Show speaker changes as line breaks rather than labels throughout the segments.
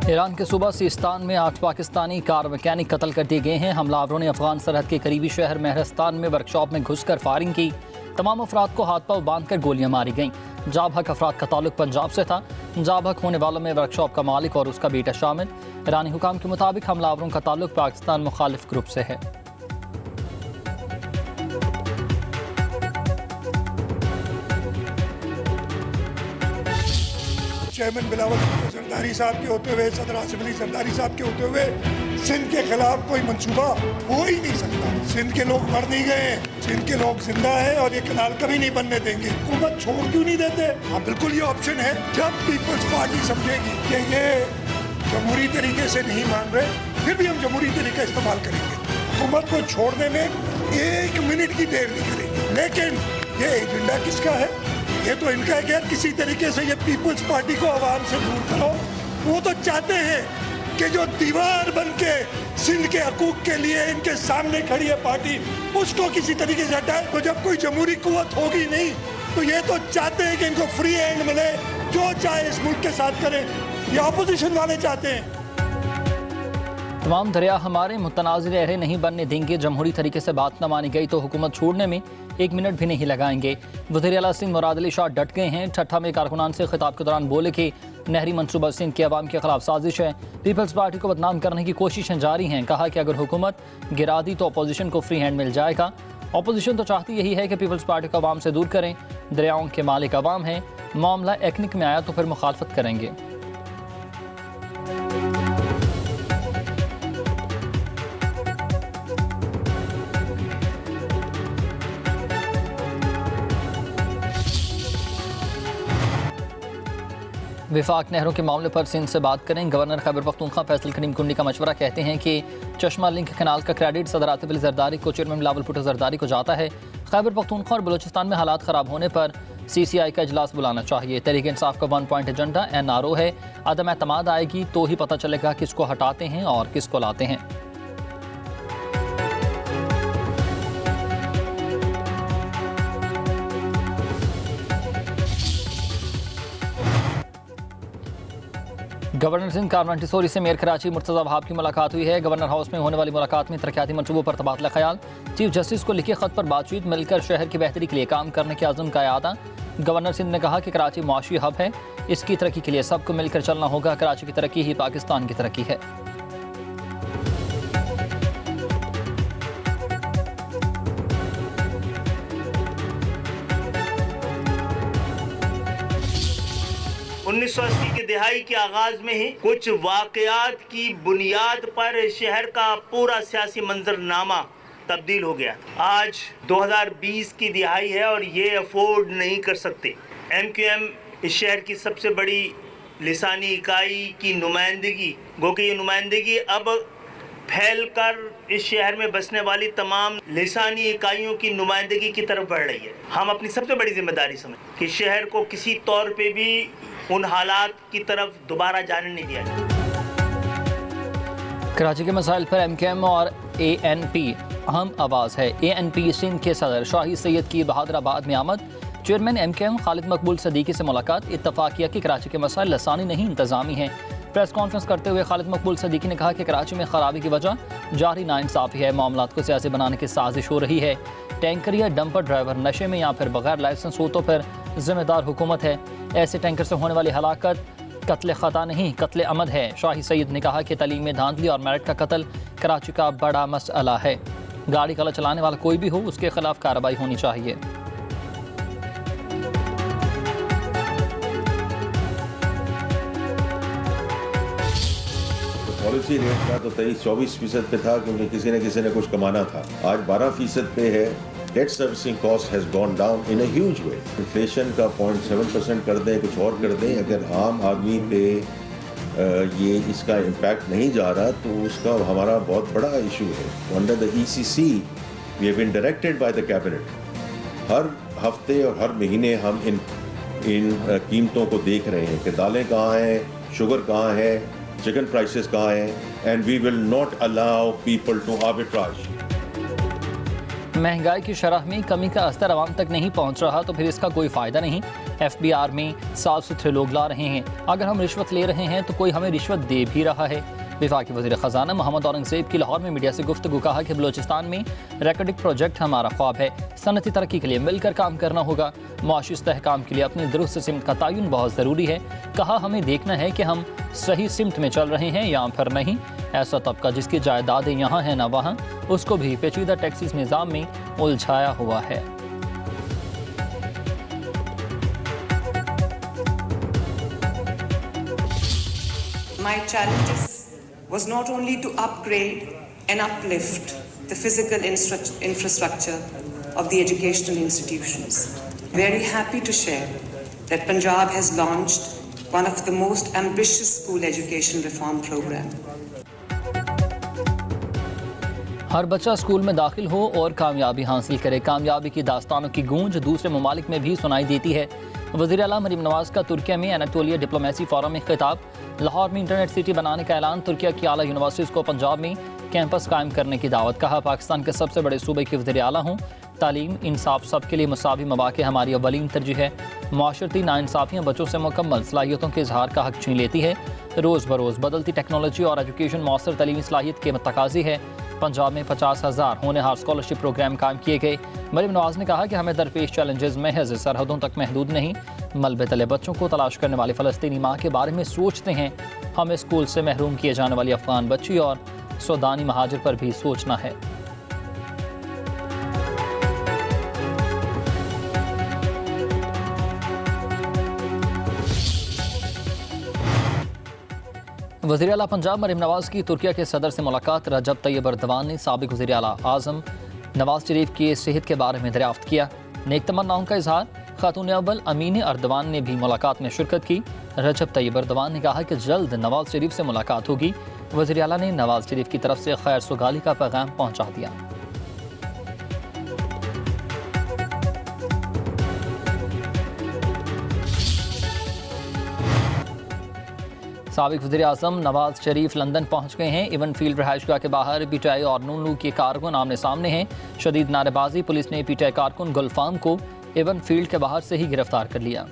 Iran के सूबा सिस्तान में 8 पाकिस्तानी कार मैकेनिक कत्ल कर दिए गए हैं। हमलावरों ने अफगान सरहद के करीबी शहर महरस्तान में वर्कशॉप में घुसकर फायरिंग की। तमाम अफराद को हाथ पांव बांधकर गोलियां मारी गईं। जाबहक अफराद का ताल्लुक पंजाब से था। जाबहक होने वालों में वर्कशॉप का मालिक और उसका बेटा शामिल। ईरानी हुकाम के मुताबिक हमलावरों का ताल्लुक पाकिस्तान मुखालिफ ग्रुप से है।
चेयरमैन बिलावल जरदारी साहब के होते हुए, सदर आसिफ अली जरदारी साहब के होते हुए सिंध के खिलाफ कोई मंसूबा हो ही नहीं सकता। सिंध के लोग मर नहीं गए, सिंध के लोग जिंदा हैं और ये कनाल कभी नहीं बनने देंगे। हुकूमत छोड़ क्यों नहीं देते? हाँ, बिल्कुल ये ऑप्शन है। जब पीपल्स पार्टी समझेगी कि ये जमहूरी तरीके से नहीं मान रहे, फिर भी हम जमहूरी तरीका इस्तेमाल करेंगे। हुकूमत को छोड़ने में 1 मिनट की देर नहीं करेंगे। लेकिन ये एजेंडा किसका है? ये तो इनका है कि यार किसी तरीके से ये पीपल्स पार्टी को आवाम से दूर करो। वो तो चाहते हैं कि जो दीवार बन के सिंध के हकूक के लिए इनके सामने खड़ी है पार्टी, उसको किसी तरीके से हटाए। तो जब कोई जमहूरी कुव्वत होगी नहीं, तो ये तो चाहते हैं कि इनको फ्री हैंड मिले, जो चाहे इस मुल्क के साथ करें। ये ऑपोजिशन वाले चाहते हैं।
तमाम दरिया हमारे मुतनाज़िर एरे नहीं बनने देंगे। जमहूरी तरीके से बात न मानी गई तो हुकूमत छोड़ने में 1 मिनट भी नहीं लगाएंगे। वज़ीर आला सिंध मुराद अली शाह डट गए हैं। ठट्ठा में कारकुनान से खिताब के दौरान बोले कि नहरी मनसूबा सिंध के अवाम के खिलाफ साजिश है। पीपल्स पार्टी को बदनाम करने की कोशिशें जारी हैं। कहा कि अगर हुकूमत गिरा दी तो अपोजिशन को फ्री हैंड मिल जाएगा। अपोजिशन तो चाहती यही है कि पीपल्स पार्टी को अवाम से दूर करें। दरियाओं के मालिक अवाम हैं। मामला एक्निक में आया तो फिर मुखालफत करेंगे। विफाक नहरों के मामले पर सिंध से बात करें। गवर्नर खैबर पख्तूनख्वा फैसल करीम कुंडी का मशवरा कहते हैं कि चश्मा लिंक कैनाल का क्रेडिट सदर आसिफ अली जरदारी को, चेयरमैन बिलावल भुट्टो जरदारी को जाता है। खैबर पख्तूनख्वा और बलूचिस्तान में हालात ख़राब होने पर CCI का इजलास बुलाना चाहिए। तहरीक इंसाफ का 1 पॉइंट एजेंडा NRO है। अदम एतमाद आएगी तो ही पता चलेगा किसको हटाते हैं और किसको लाते हैं। गवर्नर सिंध कारवान टिसोरी से मेयर कराची मुर्तज़ा वहाब की मुलाकात हुई है। गवर्नर हाउस में होने वाली मुलाकात में तरक्याती मंसूबों पर तबादला ख्याल, चीफ जस्टिस को लिखे खत पर बातचीत, मिलकर शहर की बेहतरी के लिए काम करने के आज़म का यादा। गवर्नर सिंध ने कहा कि कराची मुआशी हब है, इसकी तरक्की के लिए सबको मिलकर चलना होगा। कराची की तरक्की ही पाकिस्तान की तरक्की है।
उन्नीस 1980 की दिहाई के आगाज में ही कुछ वाकयात की बुनियाद पर शहर का पूरा सियासी मंजरनामा तब्दील हो गया। आज 2020 की दिहाई है और ये अफोर्ड नहीं कर सकते। MQM इस शहर की सबसे बड़ी लिसानी इकाई की नुमाइंदगी, गो कि ये नुमाइंदगी अब फैलकर इस शहर में बसने वाली तमाम लिसानी इकाइयों की नुमाइंदगी की तरफ बढ़ रही है। हम अपनी सबसे बड़ी जिम्मेदारी समझ कि शहर को किसी तौर पे भी उन हालात की तरफ दोबारा जाने नहीं दिया जाए।
कराची के मसाइल पर MKM और ANP अहम आवाज़ है। ANP सिंध के सदर शाही सैयद की बहादुराबाद में आमद। चेयरमैन MKM खालिद मकबूल सदीकी से मुलाकात। इत्तफाक किया कि कराची के मसाइल लसानी नहीं इंतजामी हैं। प्रेस कॉन्फ्रेंस करते हुए खालिद मकबूल सदीकी ने कहा कि कराची में खराबी की वजह जारी नाइंसाफ़ी है। मामलात को सियासी बनाने की साजिश हो रही है। टैंकर या डंपर ड्राइवर नशे में या फिर बगैर लाइसेंस हो तो फिर जिम्मेदार हुकूमत है। ऐसे टैंकर से होने वाली हलाकत कत्ल ख़ता नहीं, कत्ल अमद है। शाही सईद ने कहा कि तलीम में धांधली और मेरिट का कत्ल कराची का बड़ा मसला है। गाड़ी काला चलाने वाला कोई भी हो, उसके खिलाफ कार्रवाई होनी चाहिए।
पॉलिसी रेट का तो 23-24% पे था क्योंकि किसी ने कुछ कमाना था। आज 12% पे है। Debt servicing cost has gone down in a huge way. Inflation का 0.7% कर दें, कुछ और कर दें, अगर आम आदमी पे ये इसका इम्पैक्ट नहीं जा रहा तो उसका हमारा बहुत बड़ा इशू है। Under the ECC we have been directed by the cabinet. हर हफ्ते और हर महीने हम इन कीमतों को देख रहे हैं कि दालें कहाँ हैं, शुगर कहाँ है, चिकन प्राइसेस कहाँ हैं, and we will not allow people to arbitrage.
महंगाई की शरह में कमी का असर आवाम तक नहीं पहुंच रहा तो फिर इसका कोई फ़ायदा नहीं। FBR में साफ सुथरे लोग ला रहे हैं। अगर हम रिश्वत ले रहे हैं तो कोई हमें रिश्वत दे भी रहा है। वफाकी वज़ीर ख़जाना मोहम्मद औरंगज़ेब की लाहौर में मीडिया से गुफ्तगू कहा कि बलूचिस्तान में रेकॉर्डिक प्रोजेक्ट हमारा ख्वाब है। सनती तरक्की के लिए मिलकर काम करना होगा। मुआशी इस्तेहकाम के लिए अपनी दुरुस्त सिमत का तयन बहुत ज़रूरी है। कहा हमें देखना है कि हम सही सिमत में चल रहे हैं या फिर नहीं। ऐसा तबका जिसकी जायदादें यहाँ हैं ना वहाँ, उसको भी पेचीदा टैक्सीज निज़ाम में उलझाया हुआ है।
My challenges was not only to upgrade and uplift the physical infrastructure of the educational institutions. Very happy to share that Punjab has launched one of the most ambitious school education reform program.
हर बच्चा school में दाखिल हो और कामयाबी हासिल करे। कामयाबी की दास्तानों की गूंज दूसरे ममालिक में भी सुनाई देती है। वज़ीर आला मरीम नवाज का तुर्किया में एनाटोलिया डिप्लोमेसी फोरम में खिताब। लाहौर में इंटरनेट सिटी बनाने का ऐलान। तुर्किया की आला यूनिवर्सिटीज़ को पंजाब में कैंपस कायम करने की दावत। कहा पाकिस्तान के सबसे बड़े सूबे के वज़ीर आला हूँ। तालीम इंसाफ सबके लिए मुसावी मौक़े हमारी अव्वलीन तरजीह है। मुआशरती नाइंसाफ़ियाँ बच्चों से मुकम्मल सलाहियतों के इजहार का हक़ छीन लेती है। रोज़ बरोज़ बदलती टेक्नोलॉजी और एजुकेशन मौसर तलीमी सलाहियत के तकाज़ी है। पंजाब में 50,000 होनहार स्कॉलरशिप प्रोग्राम कायम किए गए। मरीम नवाज ने कहा कि हमें दरपेश चैलेंजेस महज सरहदों तक महदूद नहीं, मलबे तले बच्चों को तलाश करने वाली फ़लस्तीनी माँ के बारे में सोचते हैं। हमें स्कूल से महरूम किए जाने वाली अफ़गान बच्ची और सूडानी महाजिर पर भी सोचना है। वज़ीर आला पंजाब मरीम नवाज की तुर्किया के सदर से मुलाकात। रजब तैयब एर्दोगान ने साबिक़ वज़ीर आला आज़म नवाज शरीफ की सेहत के बारे में दरियाफ्त किया। नेक तमन्नाओं का इजहार। खातून अव्वल अमीन एर्दोगान ने भी मुलाकात में शिरकत की। रजब तैयब एर्दोगान ने कहा कि जल्द नवाज शरीफ से मुलाकात होगी। वज़ीर आला ने नवाज शरीफ की तरफ से खैर सुगाली का पैगाम पहुँचा दिया। साबिक़ वज़ीर आज़म नवाज शरीफ लंदन पहुँच गए हैं। इवन फील्ड रहायशगाह के बाहर पीटीआई और नून लीग के कारकुन आमने सामने हैं। शदीद नारेबाजी। पुलिस ने पीटीआई कारकुन गुलफाम को इवन फील्ड के बाहर से ही गिरफ्तार कर लिया।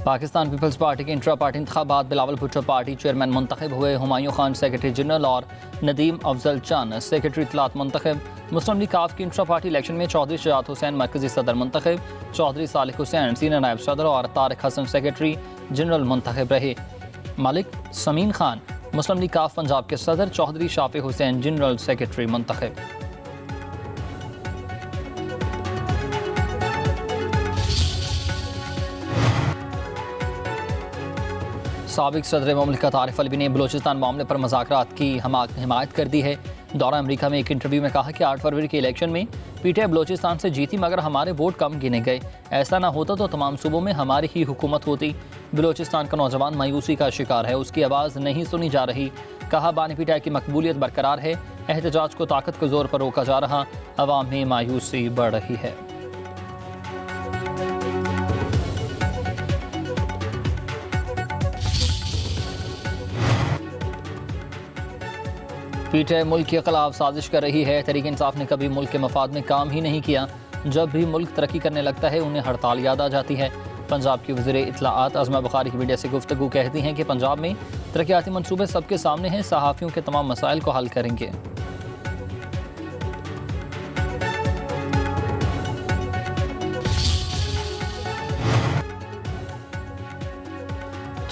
पाकिस्तान पीपल्स पार्टी के इंट्रा पार्टी इंतखाबात। बिलावल भुट्टो पार्टी चेयरमैन मुंतखब हुए। हुमायूं खान सेक्रेटरी जनरल और नदीम अफजल चंद सेक्रेटरी इत्तलात मुंतखब। मुस्लिम लीग काफ की इंट्रा पार्टी इलेक्शन में चौधरी शजात हुसैन मरकजी सदर मुंतखब। चौधरी सालिक हुसैन सीनियर नायब सदर और तारिक हसन सेक्रेटरी जनरल मुंतखब रहे। मलिक समीन खान मुस्लिम लीग काफ पंजाब के सदर। चौधरी शाफी हुसैन जनरल सेक्रेटरी मुंतखब। साबिक़ सदर मुमलिकत आरिफ अलवी ने बलूचिस्तान मामले पर मुज़ाकरात की हिमायत कर दी है। दौरा अमरीका में एक इंटरव्यू में कहा कि 8 फरवरी के इलेक्शन में पीटीआई बलूचिस्तान से जीती मगर हमारे वोट कम गिने गए। ऐसा ना होता तो तमाम सूबों में हमारी ही हुकूमत होती। बलूचिस्तान का नौजवान मायूसी का शिकार है, उसकी आवाज़ नहीं सुनी जा रही। कहा बानी पीटीआई की मकबूलियत बरकरार है। एहतजाज को ताकत के जोर पर रोका जा रहा। अवाम में मायूसी बढ़ रही है। पीटीआई मुल्क के खिलाफ साजिश कर रही है। तहरीक इंसाफ ने कभी मुल्क के मफाद में काम ही नहीं किया। जब भी मुल्क तरक्की करने लगता है उन्हें हड़ताल याद आ जाती है। पंजाब की वज़ीर इत्तलाआत अज़मा बुखारी की मीडिया से गुफ्तगू कहती हैं कि पंजाब में तरक्याती मनसूबे सबके सामने हैं। सहाफ़ियों के तमाम मसाइल को हल करेंगे।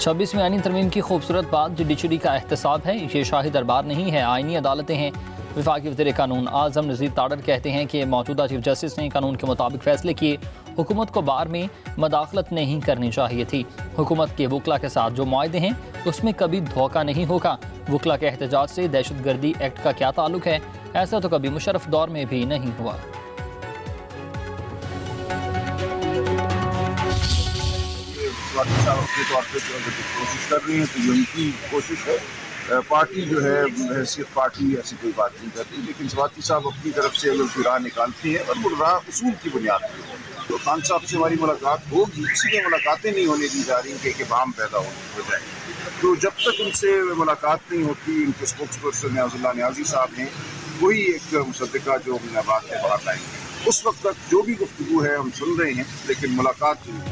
26वीं आईनी तरमीम की खूबसूरत बात जुडिशरी का एहतसाब है। ये शाही दरबार नहीं है, आईनी अदालतें हैं। वफाकी वज़ीर कानून आज़म नज़ीर ताड़र कहते हैं कि मौजूदा चीफ जस्टिस ने कानून के मुताबिक फैसले किए। हुकूमत को बार में मदाखलत नहीं करनी चाहिए थी। हुकूमत के वकला के साथ जो मुआहदे हैं उसमें कभी धोखा नहीं होगा। वकला के एहतजाज से दहशतगर्दी एक्ट का क्या ताल्लुक है? ऐसा तो कभी मुशर्रफ दौर में भी नहीं हुआ।
कोशिश कर रही है तो ये उनकी कोशिश है। पार्टी जो है हैसियत पार्टी ऐसी कोई बात नहीं करती, लेकिन स्वाति साहब अपनी तरफ से उनकी राह निकालती है और वो राह उसूल की बुनियाद पर है। तो खान साहब से हमारी मुलाकात होगी, इसलिए मुलाकातें नहीं होने दी जा रही कि बाम पैदा हो जाए। तो जब तक उनसे मुलाकात नहीं होती, इनके स्पोक्स पर्सन न्याजुल्लाह न्याजी साहब हैं, वही एक मुसद्दिका जो बात है बाहर लाएंगे। उस वक्त तक जो भी गुफ्तगू है हम सुन रहे हैं, लेकिन मुलाकात नहीं।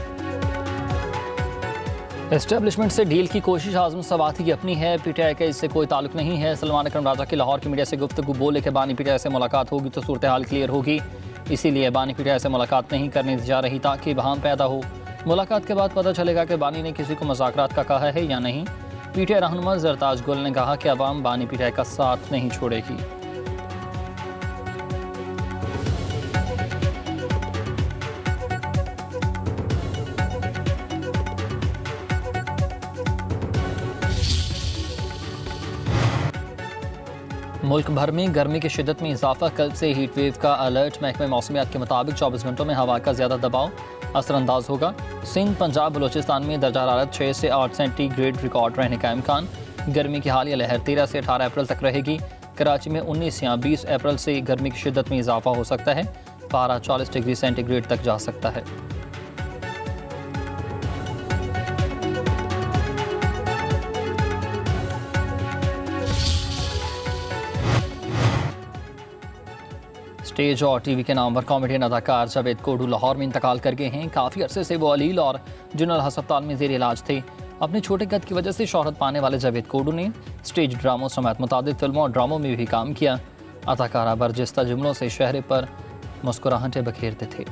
एस्टेब्लिशमेंट से डील की कोशिश आज़म सवाती की अपनी है, पीटीआई का इससे कोई ताल्लुक नहीं है। सलमान अकरम राजा की लाहौर की मीडिया से गुफ्तगू बोले कि बानी पीटीआई से मुलाकात होगी तो सूरत हाल क्लियर होगी, इसीलिए बानी पीटीआई से मुलाकात नहीं करने दी जा रही ताकि बहम पैदा हो। मुलाकात के बाद पता चलेगा कि बानी ने किसी को मुज़ाकरात का कहा है या नहीं। पीटीआई रहनुमा जरताज गुल ने कहा कि अवाम बानी पीटीआई का साथ नहीं छोड़ेगी। मुल्क भर में गर्मी की शिद्दत में इजाफा, कल से हीट वेव का अलर्ट। महकमे मौसमियात के मुताबिक 24 घंटों में हवा का ज़्यादा दबाव असरअंदाज होगा। सिंध, पंजाब, बलूचिस्तान में दर्जा हरारत 6 से 8 सेंटीग्रेड रिकॉर्ड रहने का इम्कान। गर्मी की हालिया लहर 13 से 18 अप्रैल तक रहेगी। कराची में 19 या 20 अप्रैल से गर्मी की शिद्दत में इजाफा हो सकता है। पारा 40 डिग्री सेंटीग्रेड तक जा सकता है। स्टेज और टीवी के नाम पर कॉमेडियन अदाकार जावेद कोडू लाहौर में इंतकाल कर गए हैं। काफ़ी अरसे से वो अलील और जनरल अस्पताल में ज़ेर इलाज थे। अपने छोटे कद की वजह से शोहरत पाने वाले जावेद कोडू ने स्टेज ड्रामों समेत मुतादिद फिल्मों और ड्रामों में भी काम किया। अदाकारा बरजस्ता जुमलों से शहरे पर मुस्कुराहटें बखेरते थे।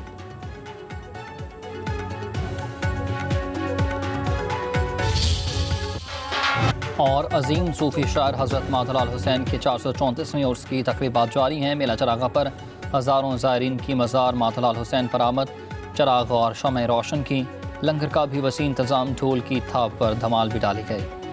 और अजीम सूफी शायर हज़रत मातलाल हुसैन के 434वें उर्स की तकरीबात जारी हैं। मेला चरागा पर हज़ारों ज़ायरीन की मज़ार मातलाल हुसैन पर आमद। चराग और शमए रोशन की, लंगर का भी वसी इंतज़ाम, ढोल की थाप पर धमाल भी डाली गई।